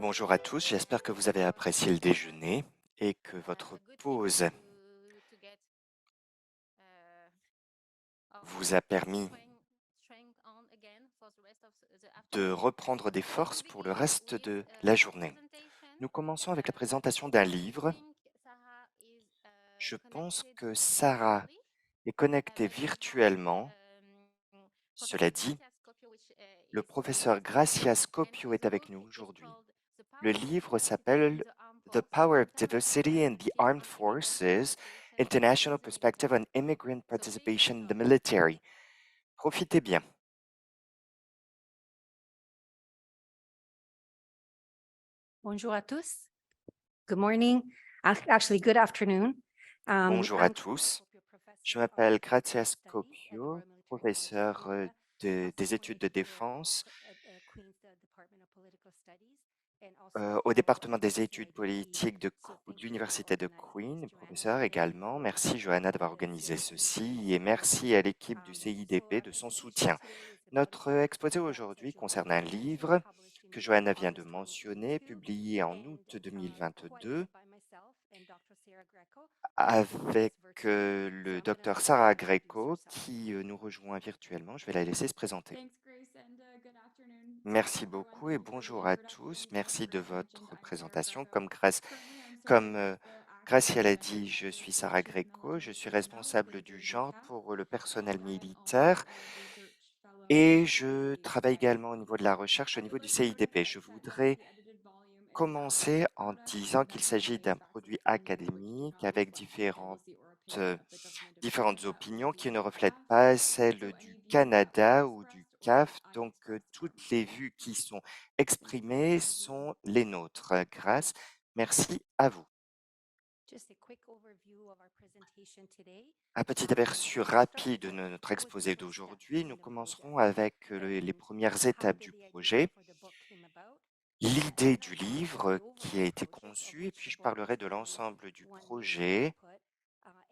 Bonjour à tous, j'espère que vous avez apprécié le déjeuner et que votre pause vous a permis de reprendre des forces pour le reste de la journée. Nous commençons avec la présentation d'un livre. Je pense que Sarah est connectée virtuellement. Cela dit, le professeur Gracia Scopio est avec nous aujourd'hui. Le livre s'appelle The Power of Diversity in the Armed Forces, International Perspective on Immigrant Participation in the Military. Profitez bien. Bonjour à tous. Good morning. Actually, good afternoon. Bonjour à I'm tous. Scopio Je Professor of m'appelle Grazia Military Studies at the Scopio, Royal Military College professeur Canada, and des also études working de for the défense Queen's Department of Political Studies, and also au département des the études CIDP. politiques So de thank you for l'Université de organizing Queen, this, Joanna, professeur and également. for Merci Johanna d'avoir the organisé CIDP. ceci et merci à l'équipe du So CIDP our de son presentation soutien. today is about Notre exposé the book that aujourd'hui Joanna concerne un just mentioned, livre published que in Johanna vient de August mentionner, 2022, publié en and août co-edited 2022 by myself and Dr. Sarah Greco, who is joining us avec virtually. So le I'm going to docteur let Sarah Sarah introduce Greco herself. qui nous rejoint virtuellement. Je vais la laisser se présenter. Thanks, Grace, and good afternoon to Merci everyone. beaucoup et Thank you for the bonjour à tous. introduction. As Merci de Grace mentioned, votre I'm Sarah présentation. Greco. Currently, I'm Comme serving as the acting Gracia l'a director dit, of je the suis Sarah Research of Greco, je Military suis Personnel responsable within du genre JVCAP, pour le personnel and I'm also militaire a research fellow et at je the travaille également au niveau de la CIDP. recherche au The niveau du book is part of CIDP. a Je set voudrais newly edited volume entitled commencer en Quotas disant qu'il Preventing s'agit d'un Religious Acts of produit Kindness, which do académique not avec reflect the policy or opinion euh, of the government of différentes Canada or opinions the qui ne reflètent CAF. pas celles So du any views that are Canada ou du expressed or that CAF. I Donc, express are toutes les mine. vues qui sont Thank you. exprimées sont les nôtres. Grâce, merci à vous. Just a quick overview of our presentation today. Un petit aperçu We're going to start rapide de notre with the exposé first steps d'aujourd'hui. in Nous the project commencerons avec les and premières how étapes did du the idea projet, for the book came about. l'idée Then du I'll talk about livre the qui a overall été process of conçu, et which puis the je book is parlerai de really l'ensemble du one main projet, output,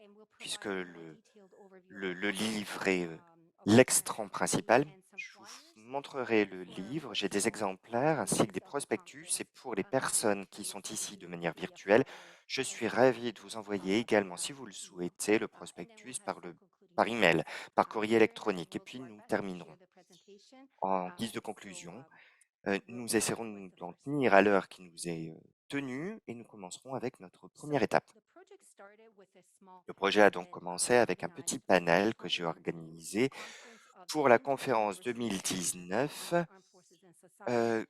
and we'll puisque provide a more detailed overview of the le book livre est of the l'extrait prospectus principal. and some Je vous flyers montrerai le for our livre. book. J'ai des So exemplaires to ainsi que make des prospectus. Et self-conference pour les personnes qui sont ici de easy, manière maybe a virtuelle, flyer je as suis well ravi de vous envoyer to également, your si vous le email. souhaitez, le And then we'll prospectus have some concluding par email, remarks par courrier after, and électronique. Et we'll puis do our nous best to terminerons. share the presentation. En guise de So conclusion, we'll nous essaierons start with the d'en first tenir step. à l'heure qui nous est tenue et nous commencerons avec notre première So étape. the project started with a small Le projet a panel donc that commencé I avec un petit organized for panel que j'ai 2019 organisé conference of the pour la Internal conférence Diversity2019 Amongst Armed Forces and Society, euh,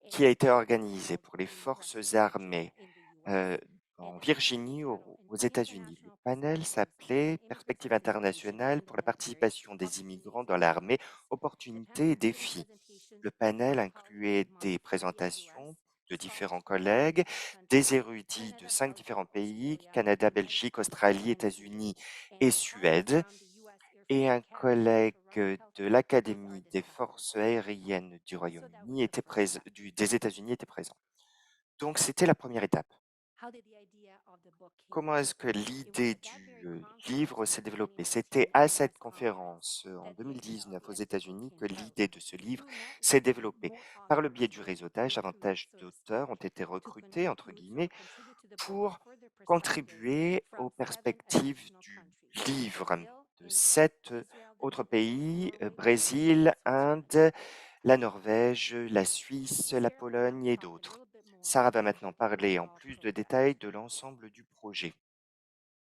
qui a and été it was organisée held pour les in forces West Virginia armées in the US. euh, And en the title of the Virginie, panel, aux the États-Unis. Le International panel Perspectives on s'appelait Immigrant Perspective Participation internationale in the pour la Military, participation des immigrants Opportunities dans and l'armée, Challenges. The opportunités panel et included défis. presentations Le from panel colleagues incluait from des 38 US, présentations de scholars différents from collègues, 35 des countries, érudits de Canada, 5 Belgium, différents pays, Australia, Canada, United Belgique, States, Australie, and Sweden. États-Unis et And colleagues Suède, from the US Air Force et un Academy, collègue Toronto, de was our l'Académie des discussant. forces aériennes du So that was Royaume-Uni the first step. des États-Unis était présent. Donc c'était la première étape. How did the idea of the book came Comment est-ce about? que It was l'idée at that very du conference livre in s'est développée? 2019, C'était à the cette US conference, conférence en that the idea of 2019 aux the book États-Unis came que about. l'idée de ce livre Through s'est networking, développée. more Par le authors biais du were réseautage, recruited, davantage so to d'auteurs speak, ont été to recrutés, entre contribute guillemets, or contribute to the book with pour further perspectives contribuer aux from 7 perspectives additional du countries: livre Brazil, de India, 7 Israel, the autres Netherlands, pays, Norway, Finland, Brésil, and Switzerland. Inde, la Norvège, la Suisse, la Sarah will now Pologne et talk a d'autres. little bit more Sarah va about maintenant the parler en overall plus de project. détails de l'ensemble du projet.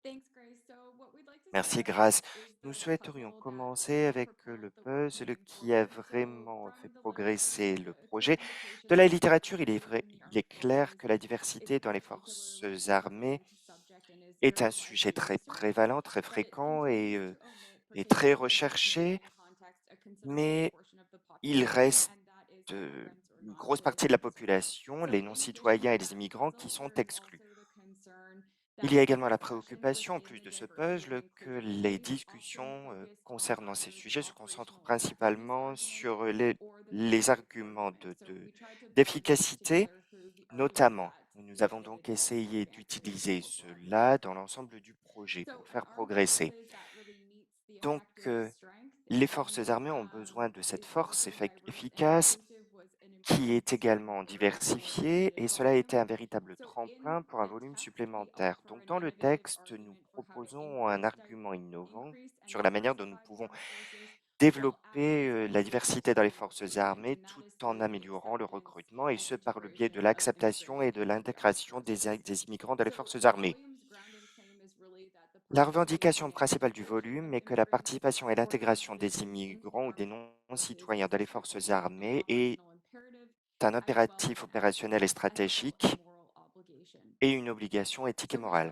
Thanks, Grace. So, what we'd like to Merci, start Grace. with is Nous the souhaiterions puzzle that commencer really avec propelled le the work puzzle moving qui a forward. So, vraiment fait from the literature progresser to le to the projet. De implications la of littérature, il est diversity vrai, in the il est armed clair forces que la is a diversité dans les forces particularly armées prevalent subject and is est very un sujet widely très researched, prévalent, très but it fréquent continues to omit, et très particularly in this recherché, Canadian context, a considerable mais portion of the il population, reste and that is immigrants or une grosse partie de la non-citizens. population, So, les in addition non-citoyens to et les that immigrants, qui puzzle, sont there is exclus. also the concern Il y a that également la discussions préoccupation, en within plus the de ce diversity and puzzle, que inclusion les space often discussions focused on concernant ces either the sujets se concentrent operational effectiveness principalement arguments sur or the les pedagogical arguments arguments. So we tried to bring these d'efficacité, together through the argument notamment. that Nous avons limited donc funds for essayé advancing the d'utiliser global book. cela dans l'ensemble du projet pour So le faire our goal progresser. is that really meets the Donc, effective strength les in forces armées ont have besoin de cette is force also diverse and efficace inclusive was an qui est également diversifié et cela a été un véritable tremplin pour un volume supplémentaire. Donc dans le texte, nous proposons un argument innovant sur la manière dont nous pouvons développer la diversité dans les forces armées tout en améliorant le recrutement et ce par le biais de l'acceptation et de l'intégration des immigrants dans les forces armées. La revendication principale du volume est que la participation et l'intégration des immigrants ou des non-citoyens dans les forces armées est un impératif opérationnel et stratégique et une obligation éthique et morale.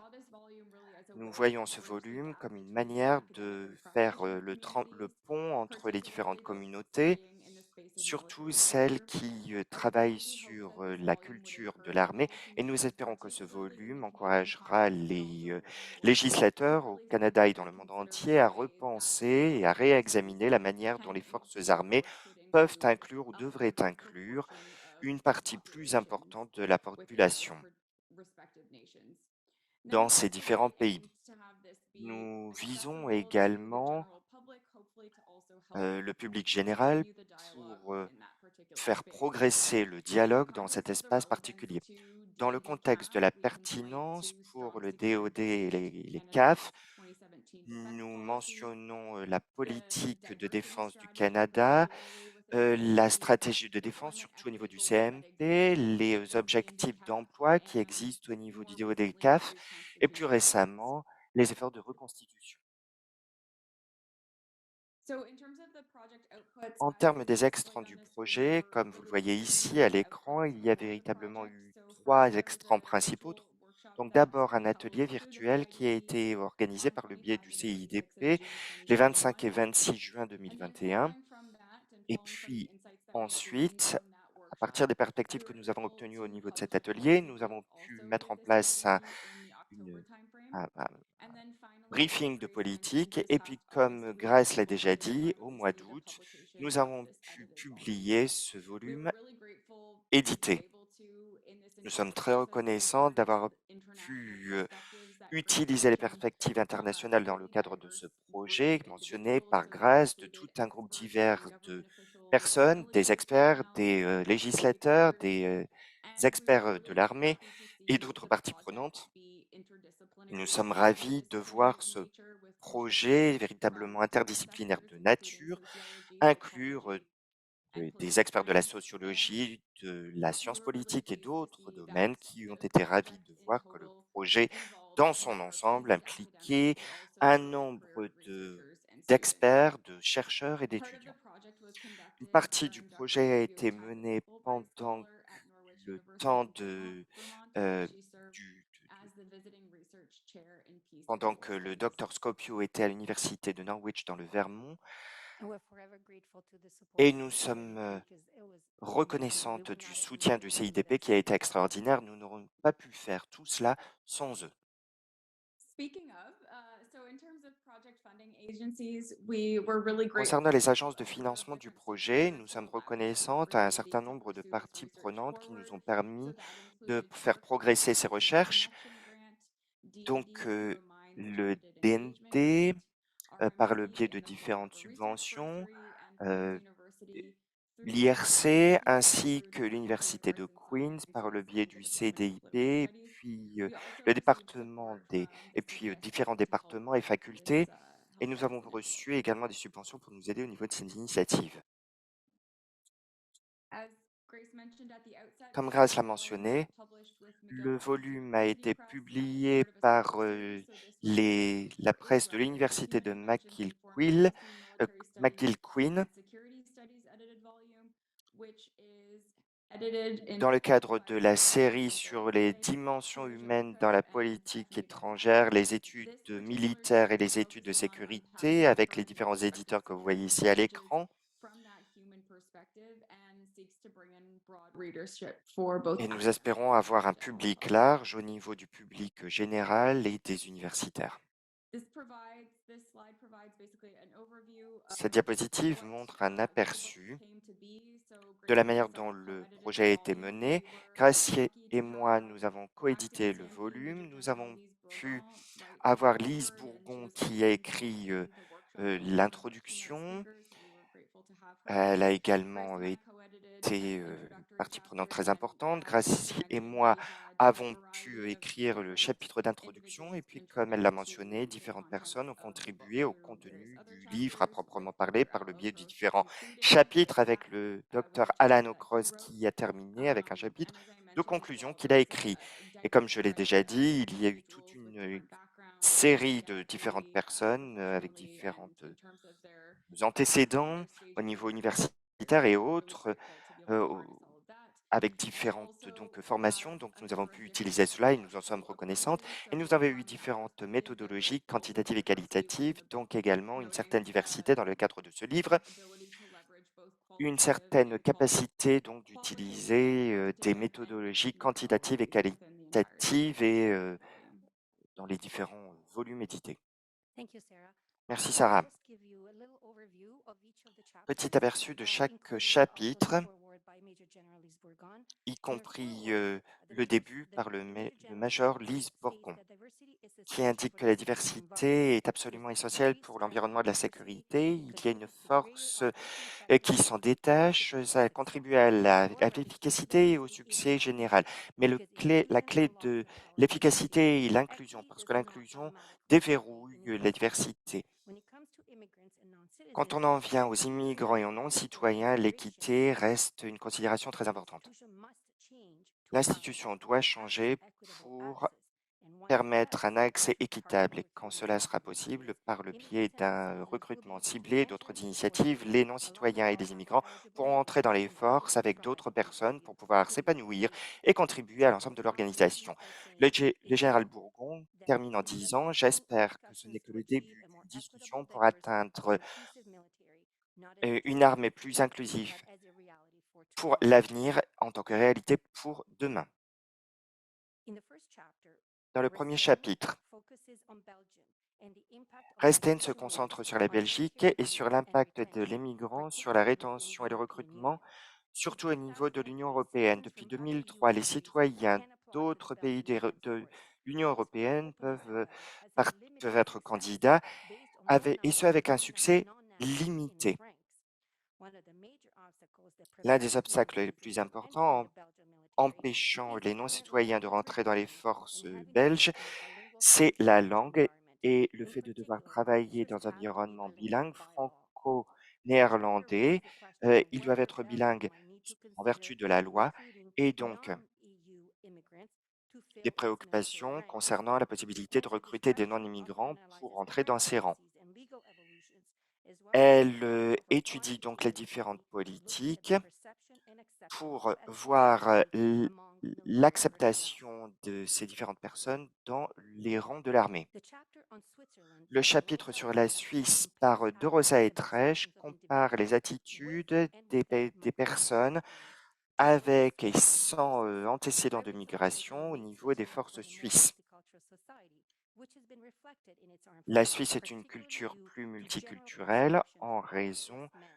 Nous voyons ce volume comme une manière de faire le pont entre les différentes communautés, surtout celles qui travaillent sur la culture de l'armée, et nous espérons que ce volume encouragera les législateurs au Canada et dans le monde entier à repenser et à réexaminer la manière dont les forces armées peuvent inclure ou devraient inclure une partie plus importante de la population dans ces différents pays. Nous visons également le public général pour faire progresser le dialogue dans cet espace particulier. Dans le contexte de la pertinence pour le DOD et les CAF, nous mentionnons la politique de défense du Canada, la stratégie de défense, surtout au niveau du CMP, les objectifs d'emploi qui existent au niveau du DOD et CAF, et plus récemment, les efforts de reconstitution. En termes des extrants du projet, comme vous le voyez ici à l'écran, il y a véritablement eu 3 extrants principaux. Donc d'abord un atelier virtuel qui a été organisé par le biais du CIDP les 25 et 26 juin 2021. Et puis ensuite, à partir des perspectives que nous avons obtenues au niveau de cet atelier, nous avons pu mettre en place une, un briefing de politique. Et puis, comme Grace l'a déjà dit, au mois d'août, nous avons pu publier ce volume édité. Nous sommes très reconnaissants d'avoir pu utiliser les perspectives internationales dans le cadre de ce projet mentionné par Grace, de tout un groupe divers de personnes, des experts, des législateurs, des experts de l'armée et d'autres parties prenantes. Nous sommes ravis de voir ce projet véritablement interdisciplinaire de nature inclure des experts de la sociologie, de la science politique et d'autres domaines qui ont été ravis de voir que le projet, dans son ensemble, impliquait un nombre d'experts, de chercheurs et d'étudiants. Une partie du projet a été menée pendant le temps euh, pendant que le docteur Scopio était à l'université de Norwich dans le Vermont, et nous sommes reconnaissantes du soutien du CIDP qui a été extraordinaire. Nous n'aurions pas pu faire tout cela sans eux. Concernant les agences de financement du projet, nous sommes reconnaissantes à un certain nombre de parties prenantes qui nous ont permis de faire progresser ces recherches. Donc, le DND, par le biais de différentes subventions, euh, l'IRC ainsi que l'Université de Queens par le biais du CDIP, et puis le département et puis différents départements et facultés. Et nous avons reçu également des subventions pour nous aider au niveau de ces initiatives. Comme Grace l'a mentionné, le volume a été publié par la presse de l'Université de McGill Queen dans le cadre de la série sur les dimensions humaines dans la politique étrangère, les études militaires et les études de sécurité, avec les différents éditeurs que vous voyez ici à l'écran. Et nous espérons avoir un public large au niveau du public général et des universitaires. Cette diapositive montre un aperçu de la manière dont le projet a été mené. Gracie et moi, nous avons coédité le volume. Nous avons pu avoir Lise Bourgon qui a écrit l'introduction. Elle a également été partie prenante très importante. Gracie et moi avons pu écrire le chapitre d'introduction et puis, comme elle l'a mentionné, différentes personnes ont contribué au contenu du livre à proprement parler par le biais de différents chapitres avec le docteur Alan O'Cross qui a terminé avec un chapitre de conclusion qu'il a écrit. Et comme je l'ai déjà dit, il y a eu toute une série de différentes personnes avec différentes antécédents au niveau universitaire et autres, avec différentes formations. Donc, nous avons pu utiliser cela et nous en sommes reconnaissantes. Et nous avons eu différentes méthodologies quantitatives et qualitatives, donc également une certaine diversité dans le cadre de ce livre, une certaine capacité donc d'utiliser des méthodologies quantitatives et qualitatives et dans les différents volumes édités. Thank you, Sarah. Merci I'll Sarah. just give you a little overview of each of the Petit chapters, aperçu de chaque including the chapitre, opening forward by Major General Lise Bourgon. y In the compris foreword, le début par the Major le General major Bourgon Lise states Bourgon, that diversity is qui essential indique for que the la security environment. diversité est With absolument each essentielle increased pour level l'environnement of de la diversity, sécurité. it Il y a une contributes to greater force operational qui s'en effectiveness and détache, security ça itself. contribue à à However, l'efficacité et au diversity is succès général. challenging Mais because it la depends clé a lot de on how l'efficacité est l'inclusion, equity parce does que not l'inclusion automatically translate déverrouille in la equality. diversité. When it comes to immigrants and Quand non-citizens, on en vient aux equity is immigrants not et aux a neutral non-citoyens, consideration. l'équité reste une considération très The importante. institution must change to allow L'institution doit changer equitable pour access, and one permettre un best accès is équitable targeted et quand recruitment. cela sera possible par le biais Immigrants and d'un non-citizens will be recrutement ciblé et d'autres preferentially initiatives, awarded, les along with non-citoyens et all les other immigrants eligible pourront entrer dans immigrants les and those forces avec described d'autres in the personnes previous pour pouvoir previous s'épanouir pages. et contribuer à l'ensemble de I'll conclude l'organisation. by saying Le it's général notable Bourgon that termine en since the disant: beginning of «J'espère que ce discussions n'est que to le achieve début a more d'une equitable, discussion pour diverse, and atteindre inclusive military, not as a une future armée plus solution, inclusive but as a reality for pour tomorrow.» l'avenir en tant que réalité pour demain». In the first chapter, Dans le premier Resten chapitre, focuses on Belgium and the impact of Resten se migration concentre rates sur la on Belgique military et sur budgets and l'impact de retention, l'émigrant sur la particularly within the rétention et le European recrutement, Union. In surtout au niveau de l'Union 2003, européenne. citizens Depuis from other 2003, EU les countries citoyens can apply for the d'autres pays Belgian Defence de Force. l'Union This was européenne opened, however, has had peuvent limited être success candidats based on et burnout ce of avec un succès non-nationals in its limité. ranks. One of the major obstacles that L'un prevents des obstacles les non-citizens plus from entering importants the Belgian military empêchant is les the current non-citoyens de language rentrer dans les requirement forces and having to work belges, in a bilingual c'est la French-English langue environment. et le In fait de devoir particular, travailler officers dans un have to be environnement bilingual bilingue by law. The chapter franco-néerlandais. raises the question on Ils doivent whether être Belgium bilingues might need to en vertu consider de la loi recruiting et donc non-EU immigrants to des fill its military préoccupations ranks. concernant la The possibilité de author recruter des describes non-immigrants also pour analyzes entrer dans current ses rangs. policies and legal evolutions, as well as the Elle impact of étudie applying donc les différentes immigrants and looking at politiques the perception and acceptance pour of voir ethnicity among military personnel. l'acceptation de ces différentes personnes dans les rangs de l'armée. The chapter on Switzerland Le by chapitre Dorosa sur la Etresch Suisse compares par Dorosa attitudes and Etresch perceptions of compare les individuals with attitudes and without des migration personnes background to Swiss avec et military sans forces. antécédents de Representation migration au makes niveau des Switzerland forces one of more suisses. multicultural society, which has been reflected in its armed La forces, Suisse est une particularly culture due plus to general multiculturelle appreciation en of Swiss raison men.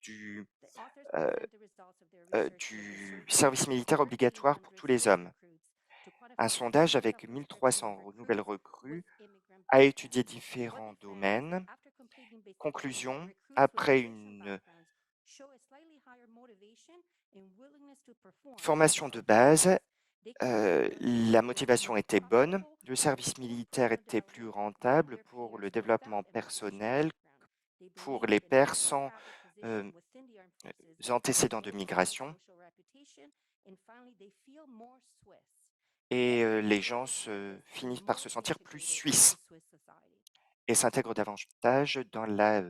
du, The authors euh, present the results of their research with a du survey service of militaire over obligatoire pour 300 tous les Swiss hommes. recruits to Un quantify the sondage job avec description of 1300 nouvelles recruits with recrues immigrant a étudié backgrounds. What différents they found is that domaines. after completing basic training, Conclusion, recruits with après migration une backgrounds show a slightly higher motivation and willingness to perform in formation de difficult base, tasks. They consider la it is motivation more était bonne, profitable le and service more militaire career était plus development than rentable their pour peers le without développement a migration personnel, background. They pour believe les that an pairs equally sans valued position euh, within the armed forces antécédents de promotes a better migration social reputation, and finally, they feel more Swiss. et Veterans les gens service members feel finissent par more se sentir plus integrated into suisses Swiss society. et s'intègrent davantage dans la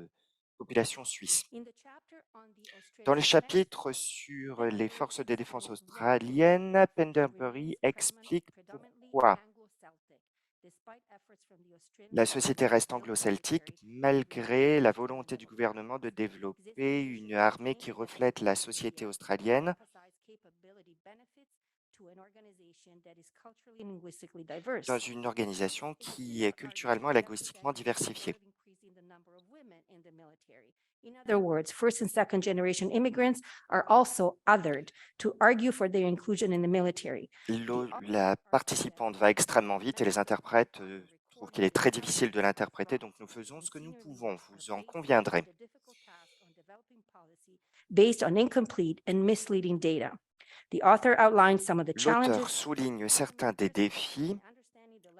population suisse. In the chapter on the Dans le Australian Defence chapitre Force, sur les Penderbury forces de défense explains why the australiennes, force remains Penderbury explique predominantly pourquoi Anglo-Celtic, despite efforts from the Australian la société government to reste build the anglo-celtique military to malgré reflect la the Australian volonté du demographics. gouvernement de This développer information une is armée qui gained at a reflète la time société when we australienne. emphasize capability benefits to an organization that is culturally and linguistically Dans diverse. une organisation It is qui est not largely culturellement et accepted that linguistiquement it is diversifiée. worth increasing the number of women in the military. In other words, first and second generation immigrants are also othered to argue for their inclusion in the military. La participante va extrêmement vite et les interprètes trouvent qu'il est très difficile de l'interpréter, donc nous faisons ce que nous pouvons, vous en conviendrez. based on incomplete and misleading data. The author outlines some of the L'auteur challenges souligne certains des défis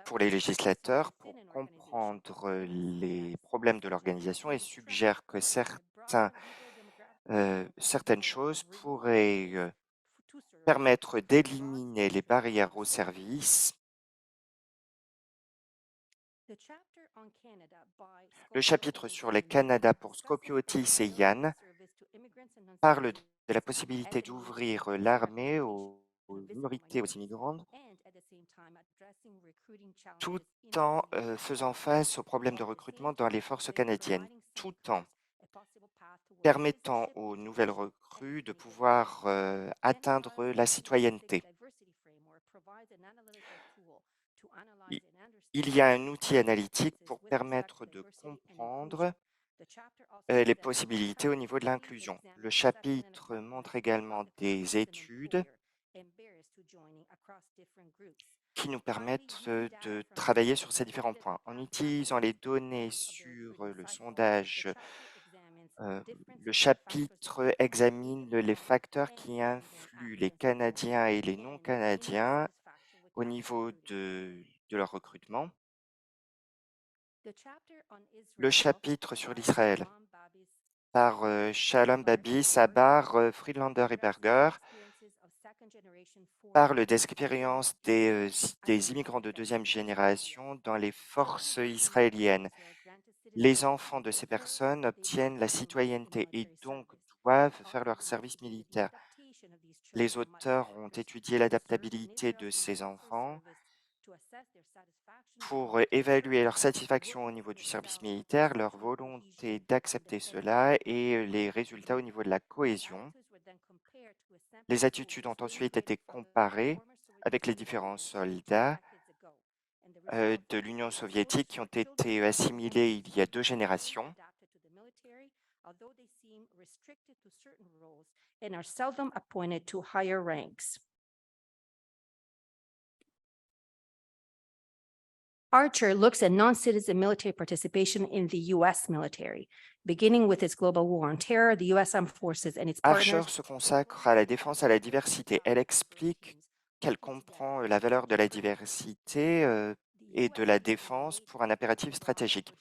pour les législateurs pour comprendre les problèmes de l'organisation et suggère que certaines choses pourraient permettre d'éliminer les barrières au service. Le chapitre sur le Canada pour Scopiotis et Yann parle de la possibilité d'ouvrir l'armée aux minorités, aux immigrants, tout en faisant face aux problèmes de recrutement dans les forces canadiennes, tout en permettant aux nouvelles recrues de pouvoir atteindre la citoyenneté. I- Il y a un outil analytique pour permettre de comprendre les possibilités au niveau de l'inclusion. Le chapitre montre également des études qui nous permettent de travailler sur ces différents points. En utilisant les données sur le sondage, le chapitre examine les facteurs qui influent les Canadiens et les non-Canadiens au niveau de leur recrutement. Le chapitre sur l'Israël par Shalom Babi, Sabar, Friedlander et Berger parle des expériences des immigrants de deuxième génération dans les forces israéliennes. Les enfants de ces personnes obtiennent la citoyenneté et donc doivent faire leur service militaire. Les auteurs ont étudié l'adaptabilité de ces enfants pour évaluer leur satisfaction au niveau du service militaire, leur volonté d'accepter cela et les résultats au niveau de la cohésion. Les attitudes ont ensuite été comparées avec les différents soldats de l'Union soviétique qui ont été assimilés il y a 2 générations. And are seldom appointed to higher ranks. Archer looks at non-citizen military participation in the U.S. military. Beginning with its global war on terror, the U.S. Armed Forces and its Archer partners se consacre à la défense à la diversité. Elle explique qu'elle comprend la valeur de la diversité et de la défense pour un impératif stratégique.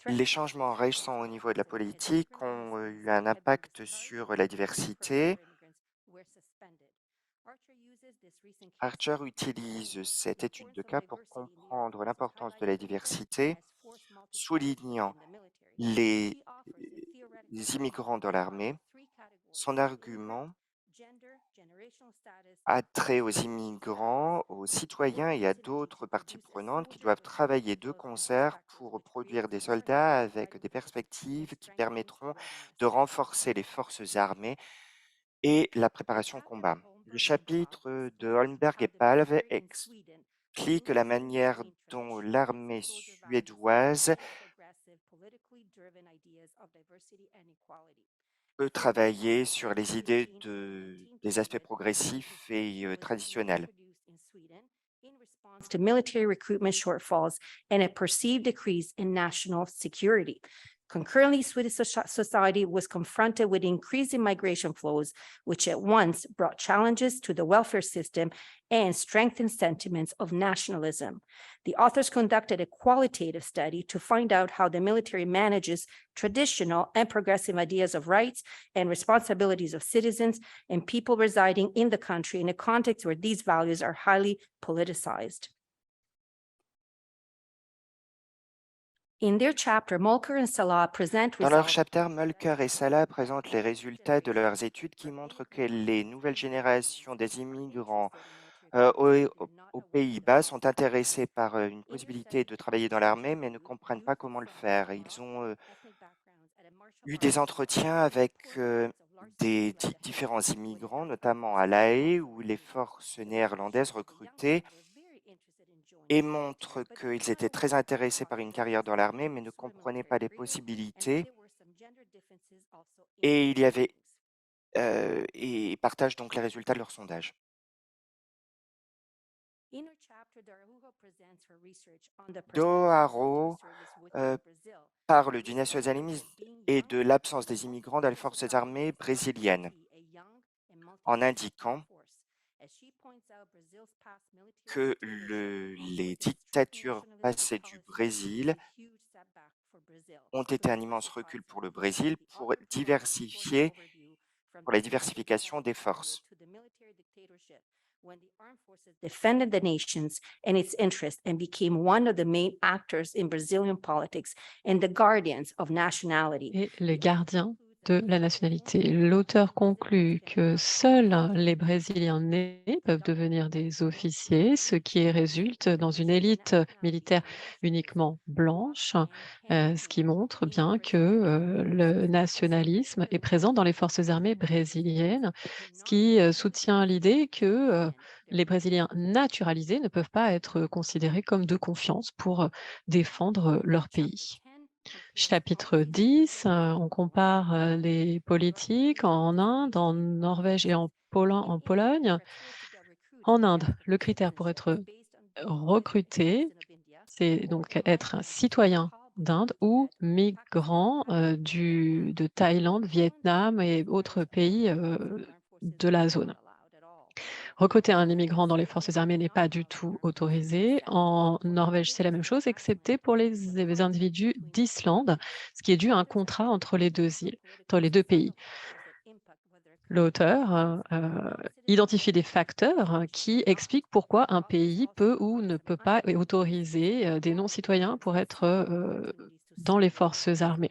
Les changements récents au niveau de la politique ont eu un impact sur la diversité. Archer utilise cette étude de cas pour comprendre l'importance de la diversité, soulignant les immigrants dans l'armée. Son argument a trait aux immigrants, aux citoyens et à d'autres parties prenantes qui doivent travailler de concert pour produire des soldats avec des perspectives qui permettront de renforcer les forces armées et la préparation au combat. Le chapitre de Holmberg et Palve explique la manière dont l'armée suédoise peut travailler sur les idées des aspects progressifs et traditionnels. To military recruitment shortfalls and a perceived decrease in national security. Concurrently, Swedish society was confronted with increasing migration flows, which at once brought challenges to the welfare system and strengthened sentiments of nationalism. The authors conducted a qualitative study to find out how the military manages traditional and progressive ideas of rights and responsibilities of citizens and people residing in the country in a context where these values are highly politicized. In their chapter, Molker and Salah present Dans leur results chapitre, Mulker et Salah présentent les résultats de leurs études qui montrent que les nouvelles générations des immigrants aux Pays-Bas sont intéressés par une possibilité de travailler dans l'armée, mais ne comprennent pas comment le faire. Ils ont eu des entretiens avec des différents immigrants, notamment à La Haye, où les forces néerlandaises recrutaient et montrent qu'ils étaient très intéressés par une carrière dans l'armée, mais ne comprenaient pas les possibilités. Et il y avait et partagent donc les résultats de leur sondage. Doharo parle du nationalisme et de l'absence des immigrants dans les forces armées brésiliennes, en indiquant que les dictatures passées du Brésil ont été un immense recul pour le Brésil pour la diversification des forces. Defended the nations and its interests and became one of the main actors in Brazilian politics and the guardians of nationality. Et les gardiens de la nationalité. L'auteur conclut que seuls les Brésiliens nés peuvent devenir des officiers, ce qui résulte dans une élite militaire uniquement blanche, ce qui montre bien que le nationalisme est présent dans les forces armées brésiliennes, ce qui soutient l'idée que les Brésiliens naturalisés ne peuvent pas être considérés comme de confiance pour défendre leur pays. Chapitre 10, on compare les politiques en Inde, en Norvège et en Pologne. En Inde, le critère pour être recruté, c'est donc être un citoyen d'Inde ou migrant de Thaïlande, Vietnam et autres pays de la zone. Recruter un immigrant dans les forces armées n'est pas du tout autorisé. En Norvège, c'est la même chose, excepté pour les individus d'Islande, ce qui est dû à un contrat entre les deux îles, entre les deux pays. L'auteur identifie des facteurs qui expliquent pourquoi un pays peut ou ne peut pas autoriser des non-citoyens pour être dans les forces armées.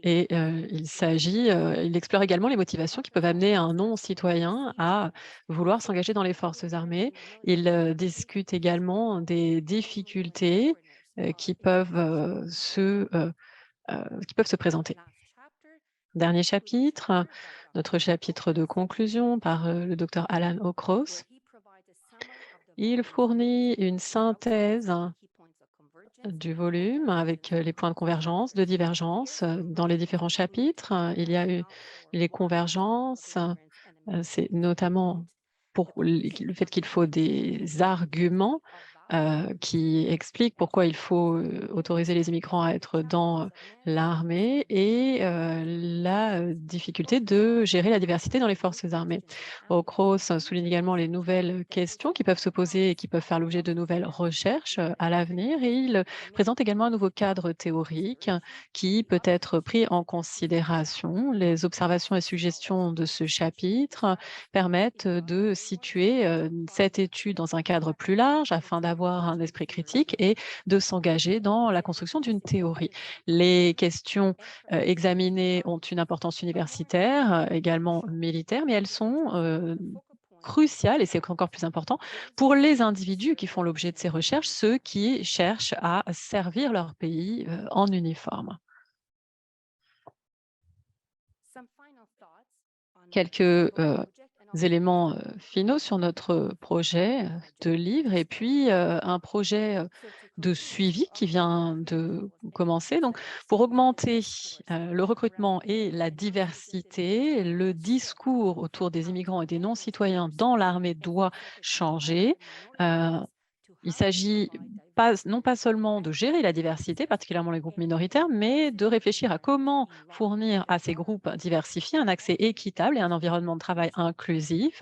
Et il explore également les motivations qui peuvent amener un non-citoyen à vouloir s'engager dans les forces armées. Il discute également des difficultés qui peuvent se présenter. Dernier chapitre, notre chapitre de conclusion par le docteur Alan Hawcross. Il fournit une synthèse du volume avec les points de convergence, de divergence dans les différents chapitres. Il y a eu les convergences, c'est notamment pour le fait qu'il faut des arguments qui expliquent pourquoi il faut autoriser les immigrants à être dans l'armée et la difficulté de gérer la diversité dans les forces armées. Ocros souligne également les nouvelles questions qui peuvent se poser et qui peuvent faire l'objet de nouvelles recherches à l'avenir. Et il présente également un nouveau cadre théorique qui peut être pris en considération. Les observations et suggestions de ce chapitre permettent de situer cette étude dans un cadre plus large afin d'avoir un esprit critique et de s'engager dans la construction d'une théorie. Les questions examinées ont une importance universitaire, également militaire, mais elles sont cruciales, et c'est encore plus important, pour les individus qui font l'objet de ces recherches, ceux qui cherchent à servir leur pays en uniforme. Quelques éléments finaux sur notre projet de livre et puis un projet de suivi qui vient de commencer. Donc, pour augmenter le recrutement et la diversité, le discours autour des immigrants et des non-citoyens dans l'armée doit changer. Il s'agit non pas seulement de gérer la diversité, particulièrement les groupes minoritaires, mais de réfléchir à comment fournir à ces groupes diversifiés un accès équitable et un environnement de travail inclusif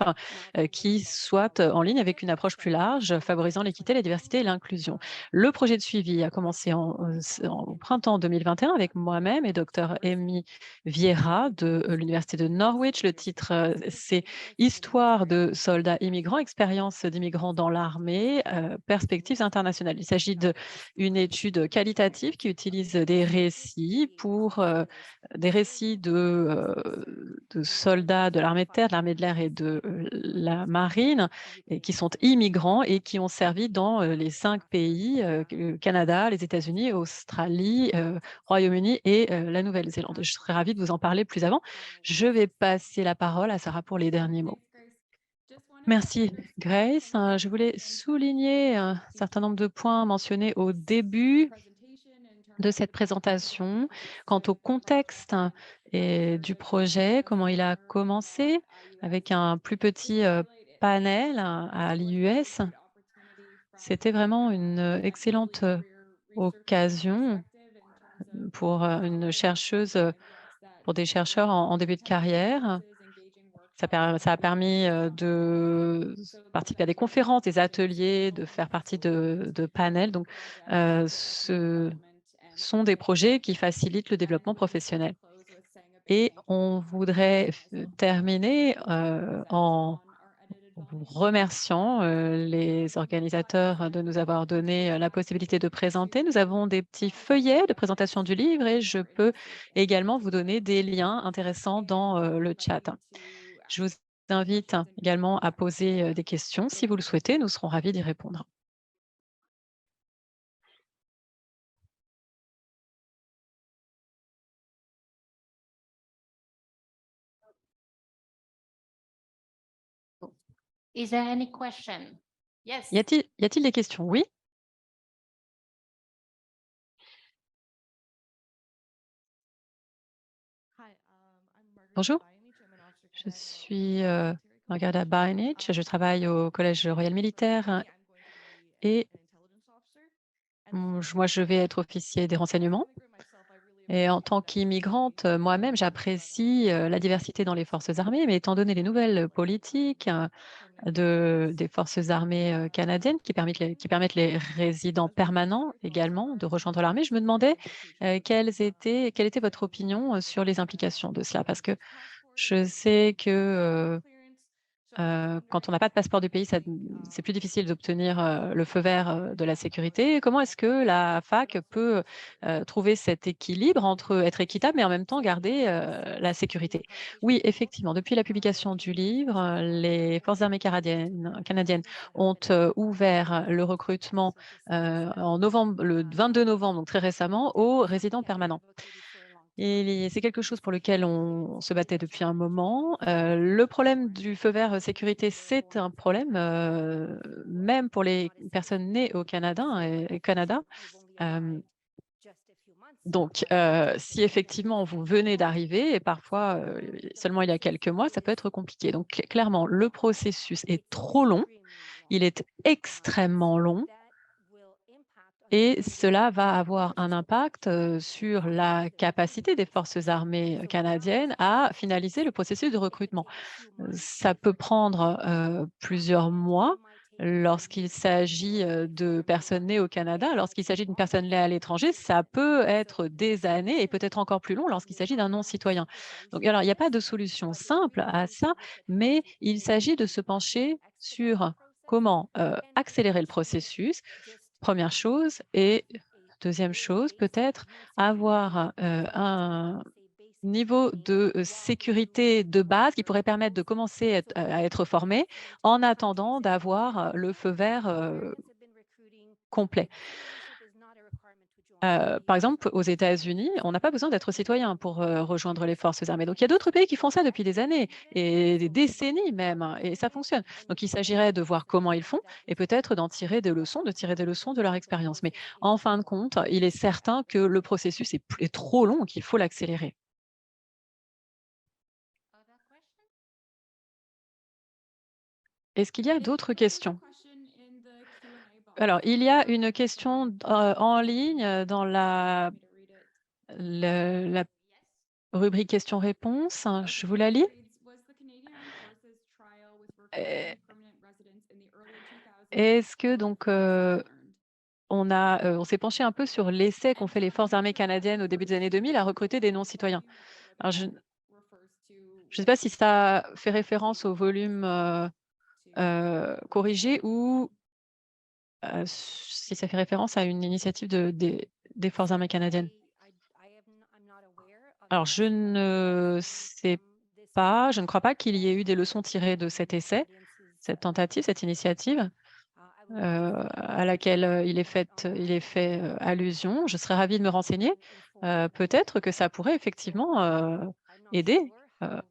qui soit en ligne avec une approche plus large, favorisant l'équité, la diversité et l'inclusion. Le projet de suivi a commencé au printemps 2021 avec moi-même et Dr Amy Vieira de l'Université de Norwich. Le titre, c'est Histoire de soldats immigrants, expérience d'immigrants dans l'armée, perspectives internationales. Il s'agit d'une étude qualitative qui utilise des récits de soldats de l'armée de terre, de l'armée de l'air et de la marine, et qui sont immigrants et qui ont servi dans les 5 pays, le Canada, les États-Unis, Australie, Royaume-Uni et la Nouvelle-Zélande. Je serais ravie de vous en parler plus avant. Je vais passer la parole à Sarah pour les derniers mots. Merci Grace. Je voulais souligner un certain nombre de points mentionnés au début de cette présentation quant au contexte du projet, comment il a commencé avec un plus petit panel à l'IUS, c'était vraiment une excellente occasion pour une chercheuse, pour des chercheurs en début de carrière. Ça a permis de participer à des conférences, des ateliers, de faire partie de panels. Donc, ce sont des projets qui facilitent le développement professionnel. Et on voudrait terminer en vous remerciant les organisateurs de nous avoir donné la possibilité de présenter. Nous avons des petits feuillets de présentation du livre et je peux également vous donner des liens intéressants dans le chat. Je vous invite également à poser des questions si vous le souhaitez. Nous serons ravis d'y répondre. Is there any question? Yes. Y a-t-il des questions? Oui? Bonjour, je suis Margareta Bajnic, je travaille au Collège royal militaire et moi je vais être officier des renseignements. Et en tant qu'immigrante, moi-même, j'apprécie la diversité dans les forces armées, mais étant donné les nouvelles politiques des forces armées canadiennes qui permettent les résidents permanents également de rejoindre l'armée, je me demandais quelle était votre opinion sur les implications de cela, parce que je sais que quand on n'a pas de passeport du pays, c'est plus difficile d'obtenir le feu vert de la sécurité. Comment est-ce que la fac peut trouver cet équilibre entre être équitable, mais en même temps garder la sécurité? Oui, effectivement, depuis la publication du livre, les forces armées canadiennes ont ouvert le recrutement en novembre, le 22 novembre, donc très récemment, aux résidents permanents. Et c'est quelque chose pour lequel on se battait depuis un moment. Le problème du feu vert sécurité, c'est un problème, même pour les personnes nées au Canada et Canada. Hem, donc si effectivement vous venez d'arriver et parfois, seulement il y a quelques mois, ça peut être compliqué. Donc clairement, le processus est trop long, il est extrêmement long et cela va avoir un impact sur la capacité des forces armées canadiennes à finaliser le processus de recrutement. Ça peut prendre plusieurs mois lorsqu'il s'agit de personnes nées au Canada. Lorsqu'il s'agit d'une personne née à l'étranger, ça peut être des années et peut-être encore plus long lorsqu'il s'agit d'un non-citoyen. Donc, alors, il n'y a pas de solution simple à ça, mais il s'agit de se pencher sur comment accélérer le processus, première chose, et deuxième chose, peut-être avoir un niveau de sécurité de base qui pourrait permettre de commencer à être formé en attendant d'avoir le feu vert complet. Par exemple, aux États-Unis, on n'a pas besoin d'être citoyen pour rejoindre les forces armées. Donc il y a d'autres pays qui font ça depuis des années et des décennies même, hein, et ça fonctionne. Donc il s'agirait de voir comment ils font et peut-être d'en tirer des leçons, de tirer des leçons de leur expérience. Mais en fin de compte, il est certain que le processus est trop long, qu'il faut l'accélérer. Other question? Est-ce qu'il y a d'autres questions? Alors, il y a une question en ligne dans la rubrique questions-réponses. Je vous la lis. Euh, Est-ce que donc on s'est penché un peu sur l'essai qu'ont fait les forces armées canadiennes au début des années 2000 à recruter des non-citoyens. Alors, je ne sais pas si ça fait référence au volume corrigé ou si ça fait référence à une initiative des forces armées canadiennes. Alors, je ne sais pas, je ne crois pas qu'il y ait eu des leçons tirées de cet essai, cette tentative, cette initiative à laquelle il est fait allusion. Je serais ravie de me renseigner. Peut-être que ça pourrait effectivement aider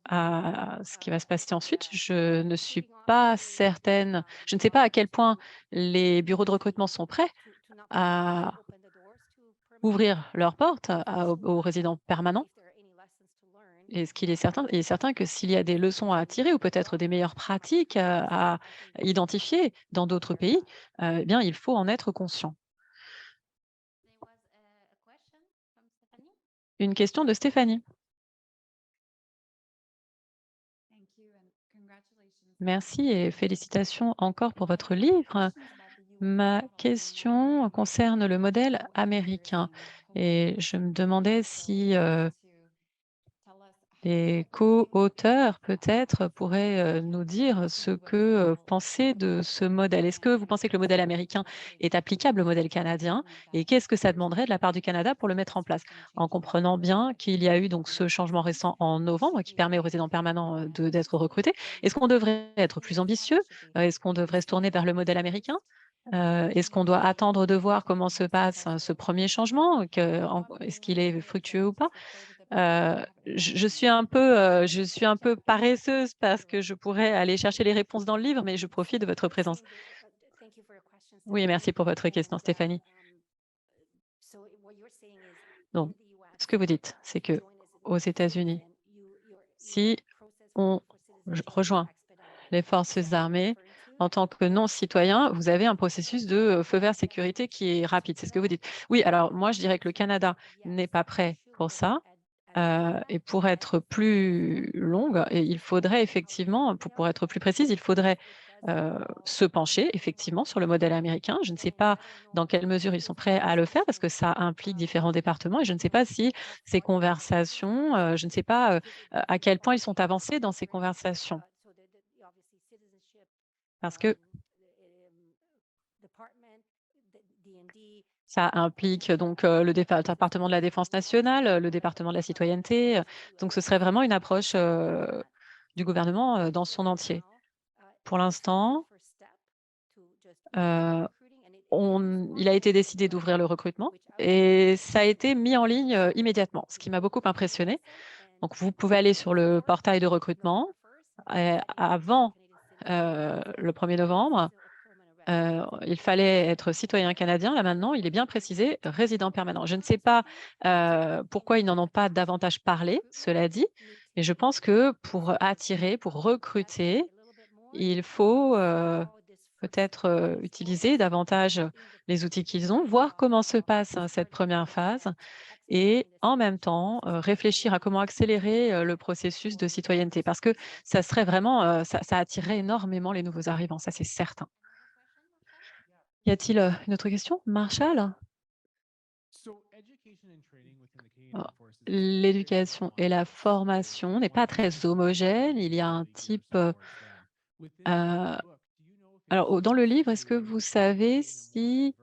à ce qui va se passer ensuite. Je ne suis pas certaine, je ne sais pas à quel point les bureaux de recrutement sont prêts à ouvrir leurs portes aux résidents permanents. Et ce qu'il est certain, il est certain que s'il y a des leçons à tirer ou peut-être des meilleures pratiques à identifier dans d'autres pays, eh bien, il faut en être conscient. There was a question from Stephanie. Une question de Stéphanie. Thank you and congratulations. Merci et félicitations encore pour votre livre. Ma question concerne le modèle américain et je me demandais si les co-auteurs peut-être pourraient nous dire ce que penser de ce modèle. Est-ce que vous pensez que le modèle américain est applicable au modèle canadien et qu'est-ce que ça demanderait de la part du Canada pour le mettre en place? En comprenant bien qu'il y a eu donc ce changement récent en novembre qui permet aux résidents permanents d'être recrutés. Est-ce qu'on devrait être plus ambitieux? Est-ce qu'on devrait se tourner vers le modèle américain? Est-ce qu'on doit attendre de voir comment se passe ce premier changement? Est-ce qu'il est fructueux ou pas? Je suis un peu paresseuse parce que je pourrais aller chercher les réponses dans le livre, mais je profite de votre présence. Oui, merci pour votre question, Stéphanie. Donc, ce que vous dites, c'est que aux États-Unis, si on rejoint les forces armées en tant que non-citoyen, vous avez un processus de feu vert sécurité qui est rapide. C'est ce que vous dites. Oui, alors moi, je dirais que le Canada n'est pas prêt pour ça. Et pour être plus longue, et il faudrait effectivement, pour être plus précise, il faudrait se pencher effectivement sur le modèle américain. Je ne sais pas dans quelle mesure ils sont prêts à le faire parce que ça implique différents départements et je ne sais pas si ces conversations, je ne sais pas à quel point ils sont avancés dans ces conversations. Parce que ça implique donc le département de la défense nationale, le département de la citoyenneté. Donc ce serait vraiment une approche du gouvernement dans son entier. Pour l'instant, euh, il a été décidé d'ouvrir le recrutement et ça a été mis en ligne immédiatement, ce qui m'a beaucoup impressionné. Donc vous pouvez aller sur le portail de recrutement avant le 1er novembre. Il fallait être citoyen canadien. Là, maintenant, il est bien précisé résident permanent. Je ne sais pas pourquoi ils n'en ont pas davantage parlé, cela dit, mais je pense que pour attirer, pour recruter, il faut peut-être utiliser davantage les outils qu'ils ont, voir comment se passe cette première phase et en même temps réfléchir à comment accélérer le processus de citoyenneté parce que ça serait vraiment, ça attirerait énormément les nouveaux arrivants, ça c'est certain. Y a-t-il une autre question? Marshall? Alors, l'éducation et la formation n'est pas très homogène. Il y a un type, heu, alors dans le livre, est-ce que vous savez si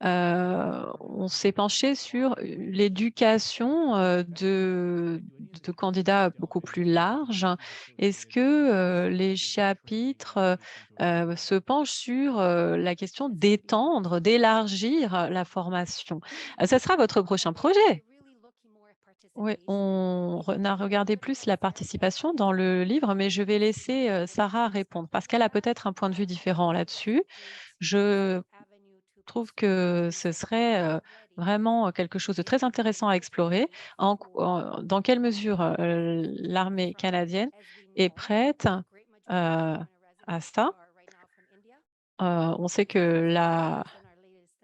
on s'est penché sur l'éducation, de candidats beaucoup plus larges. Est-ce que, les chapitres, se penchent sur, la question d'étendre, d'élargir, la formation? Ça sera votre prochain projet? Oui, on a regardé plus la participation dans le livre, mais je vais laisser, Sarah répondre parce qu'elle a peut-être un point de vue différent là-dessus. Je trouve que ce serait, vraiment quelque chose de très intéressant à explorer. Dans quelle mesure, l'armée canadienne est prête, à ça? On sait que la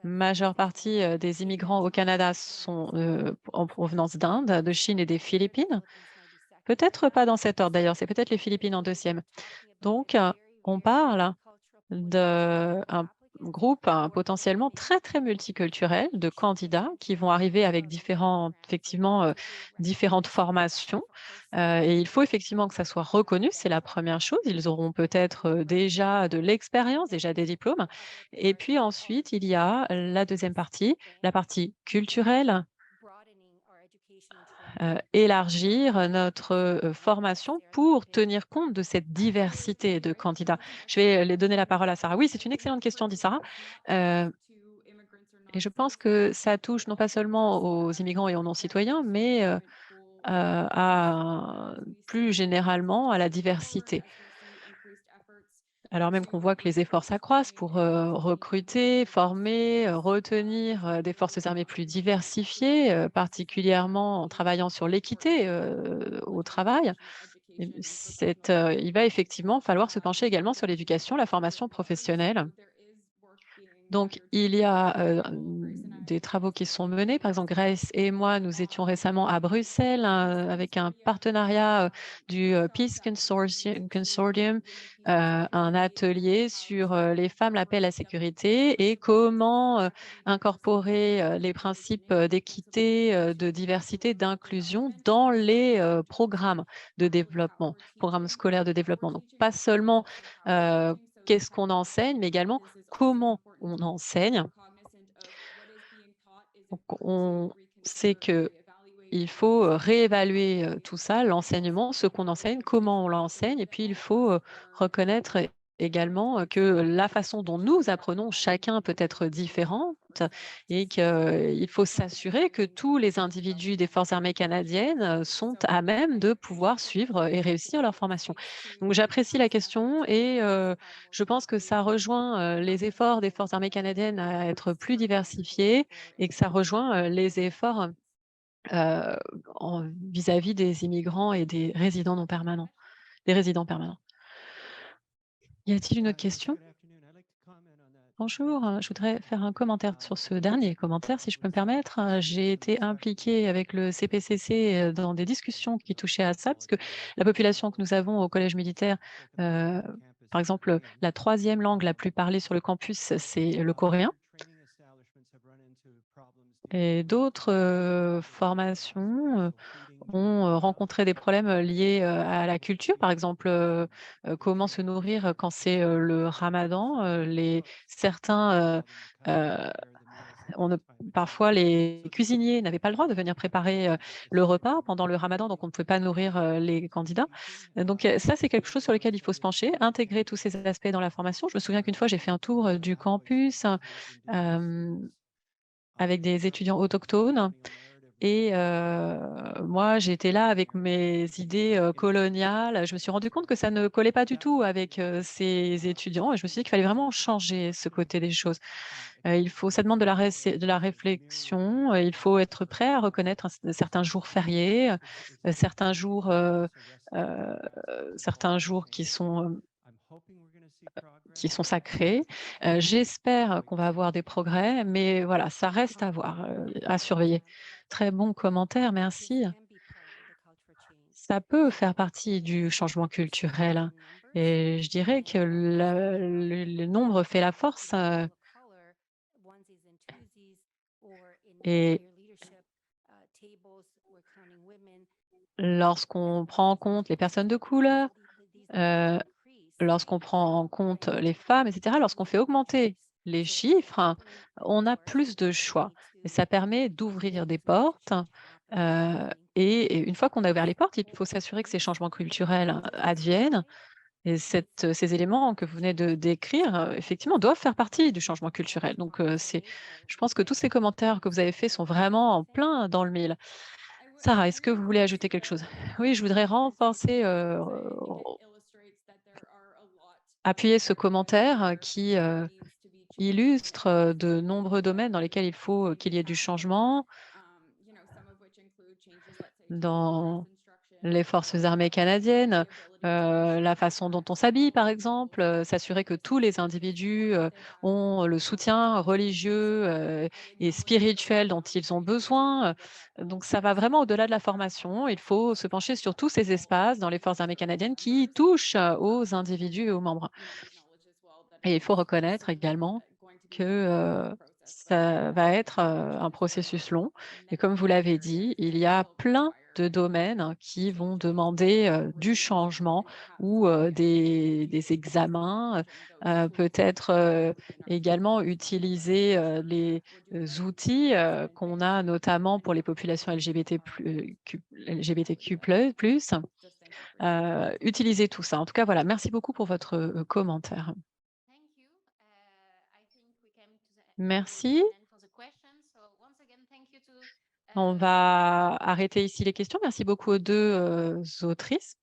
majeure partie, des immigrants au Canada sont, en provenance d'Inde, de Chine et des Philippines. Peut-être pas dans cet ordre d'ailleurs, c'est peut-être les Philippines en deuxième. Donc, on parle d'un groupe, potentiellement très, très multiculturel de candidats qui vont arriver avec différentes formations, et il faut effectivement que ça soit reconnu, c'est la première chose. Ils auront peut-être, déjà de l'expérience, déjà des diplômes et puis ensuite, il y a la deuxième partie, la partie culturelle, élargir notre, formation pour tenir compte de cette diversité de candidats. Je vais les donner la parole à Sarah. Oui, c'est une excellente question, dit Sarah. Et je pense que ça touche non pas seulement aux immigrants et aux non-citoyens, mais à plus généralement à la diversité. Alors même qu'on voit que les efforts s'accroissent pour recruter, former, retenir des forces armées plus diversifiées, particulièrement en travaillant sur l'équité au travail. Et il va effectivement falloir se pencher également sur l'éducation, la formation professionnelle. Donc, il y a des travaux qui sont menés. Par exemple, Grace et moi, nous étions récemment à Bruxelles avec un partenariat du Peace Consortium, un atelier sur les femmes, la paix, la sécurité et comment incorporer les principes d'équité, de diversité, d'inclusion dans les programmes de développement, programmes scolaires de développement. Donc, pas seulement qu'est-ce qu'on enseigne, mais également comment on enseigne. Donc on sait que il faut, réévaluer, tout ça, l'enseignement, ce qu'on enseigne, comment on l'enseigne et puis il faut, reconnaître également, que la façon dont nous apprenons, chacun peut être différente et qu'il faut s'assurer que tous les individus des forces armées canadiennes, sont à même de pouvoir suivre et réussir leur formation. Donc j'apprécie la question et je pense que ça rejoint, les efforts des forces armées canadiennes à être plus diversifiées et que ça rejoint, les efforts heu, vis-à-vis des immigrants et des résidents non permanents, des résidents permanents. Y a-t-il une autre question? Bonjour, je voudrais faire un commentaire sur ce dernier commentaire, si je peux me permettre. J'ai été impliquée avec le CPCC dans des discussions qui touchaient à ça, parce que la population que nous avons au collège militaire, heu, par exemple, la troisième langue la plus parlée sur le campus, c'est le coréen. Et d'autres, formations, ont, rencontré des problèmes, liés, à la culture. Par exemple, comment se nourrir quand c'est, le ramadan. Certains, heu, on ne parfois les cuisiniers n'avaient pas le droit de venir préparer, le repas pendant le ramadan, donc on ne pouvait pas nourrir, les candidats. Donc, ça, c'est quelque chose sur lequel il faut se pencher, intégrer tous ces aspects dans la formation. Je me souviens qu'une fois, j'ai fait un tour, du campus, hem avec des étudiants autochtones et moi, j'étais là avec mes idées, coloniales. Je me suis rendu compte que ça ne collait pas du tout avec, ces étudiants et je me suis dit qu'il fallait vraiment changer ce côté des choses. Ça demande de la réflexion, il faut être prêt à reconnaître certains jours fériés, certains jours, certains jours qui sont sacrés. J'espère qu'on va avoir des progrès, mais voilà, ça reste à voir, à surveiller. Très bon commentaire, merci. Ça peut faire partie du changement culturel, hein, et je dirais que le nombre fait la force, et lorsqu'on prend en compte les personnes de couleur, heu lorsqu'on prend en compte les femmes et cetera, lorsqu'on fait augmenter les chiffres, on a plus de choix et ça permet d'ouvrir des portes, et une fois qu'on a ouvert les portes, il faut s'assurer que ces changements culturels adviennent et ces éléments que vous venez de décrire, effectivement, doivent faire partie du changement culturel. Donc, je pense que tous ces commentaires que vous avez faits sont vraiment en plein dans le mille. Sarah, est-ce que vous voulez ajouter quelque chose? Oui, je voudrais renforcer, appuyer ce commentaire qui, illustre, de nombreux domaines dans lesquels il faut, qu'il y ait du changement dans les forces armées canadiennes, la façon dont on s'habille par exemple, s'assurer que tous les individus, ont le soutien religieux, et spirituel dont ils ont besoin, donc ça va vraiment au-delà de la formation. Il faut se pencher sur tous ces espaces dans les forces armées canadiennes qui touchent, aux individus et aux membres. Et il faut reconnaître également que, ça va être, un processus long et comme vous l'avez dit, il y a plein de domaines qui vont demander, du changement ou, des examens, peut-être, également utiliser, les, outils, qu'on a notamment pour les populations LGBTQ+, utiliser tout ça. En tout cas, voilà, merci beaucoup pour votre, commentaire. Thank you. I think we came to Merci. an end for the question. So once again, thank you to On va arrêter ici les questions. Merci beaucoup aux 2 autrices.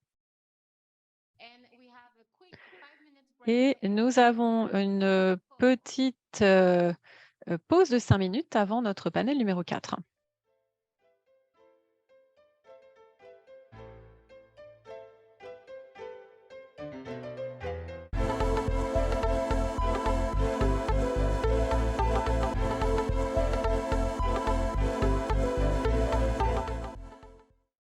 Et nous avons une petite pause de 5 minutes avant notre panel numéro 4.